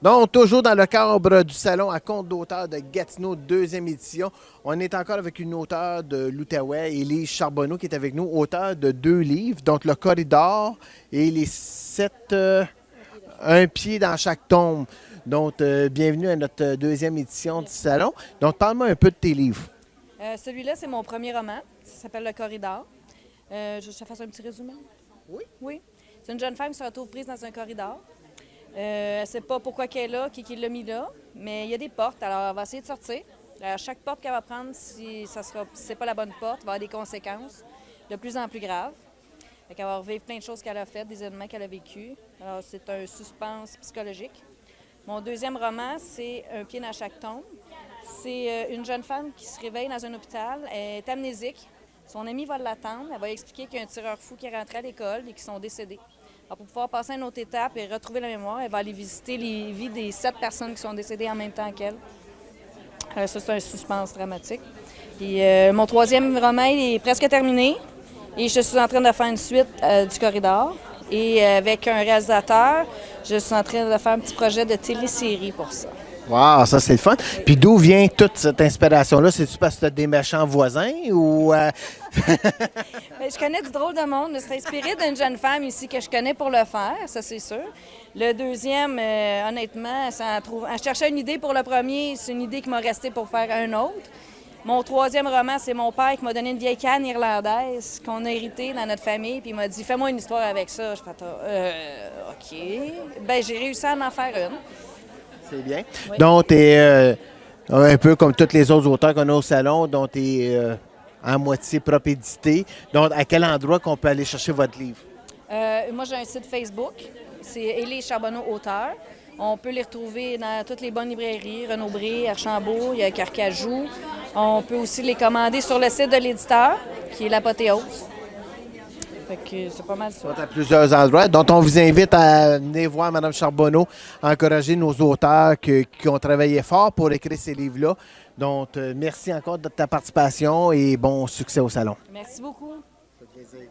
Donc, toujours dans le cadre du salon à compte d'auteur de Gatineau, deuxième édition. On est encore avec une auteure de l'Outaouais, Élise Charbonneau, qui est avec nous, auteure de deux livres, donc Le Corridor et les sept, un pied dans chaque tombe. Donc, bienvenue à notre deuxième édition du Merci. salon. Donc, parle-moi un peu de tes livres. Celui-là, c'est mon premier roman. Ça s'appelle Le Corridor. Je te fasse un petit résumé? Oui. Oui. C'est une jeune femme qui se retrouve prise dans un corridor. Elle ne sait pas pourquoi elle est là, qui l'a mis là, mais il y a des portes, alors elle va essayer de sortir. À chaque porte qu'elle va prendre, si c'est pas la bonne porte, il va y avoir des conséquences de plus en plus graves. Elle va revivre plein de choses qu'elle a faites, des événements qu'elle a vécus. Alors, c'est un suspense psychologique. Mon deuxième roman, c'est Un pied dans chaque tombe. C'est une jeune femme qui se réveille dans un hôpital, elle est amnésique. Son amie va l'attendre, elle va lui expliquer qu'il y a un tireur fou qui est rentré à l'école et qui sont décédés. Alors, pour pouvoir passer à une autre étape et retrouver la mémoire, elle va aller visiter les vies des 7 personnes qui sont décédées en même temps qu'elle. Ça, c'est un suspense dramatique. Et mon troisième roman il est presque terminé et je suis en train de faire une suite du Corridor. Et avec un réalisateur, je suis en train de faire un petit projet de télésérie pour ça. Wow, ça c'est le fun. Puis d'où vient toute cette inspiration-là? C'est-tu parce que tu as des méchants voisins ou... Bien, je connais du drôle de monde. C'est inspiré d'une jeune femme ici que je connais pour le faire, ça c'est sûr. Le deuxième, honnêtement, je cherchais une idée pour le premier, c'est une idée qui m'a resté pour faire un autre. Mon troisième roman, c'est mon père qui m'a donné une vieille canne irlandaise qu'on a héritée dans notre famille, puis il m'a dit « Fais-moi une histoire avec ça. » Je fais « OK. » Bien, j'ai réussi à en faire une. C'est bien. Oui. Donc, tu es un peu comme tous les autres auteurs qu'on a au salon, dont tu es à moitié propre édité. Donc, à quel endroit qu'on peut aller chercher votre livre? Moi, j'ai un site Facebook. C'est Élise Charbonneau, auteur. On peut les retrouver dans toutes les bonnes librairies, Renaud-Bré, Archambault, il y a Carcajou. On peut aussi les commander sur le site de l'éditeur, qui est l'Apothéose. Fait que c'est pas mal ça. À plusieurs endroits. Donc, on vous invite à venir voir Mme Charbonneau, encourager nos auteurs qui ont travaillé fort pour écrire ces livres-là. Donc, merci encore de ta participation et bon succès au salon. Merci beaucoup. Ça fait plaisir.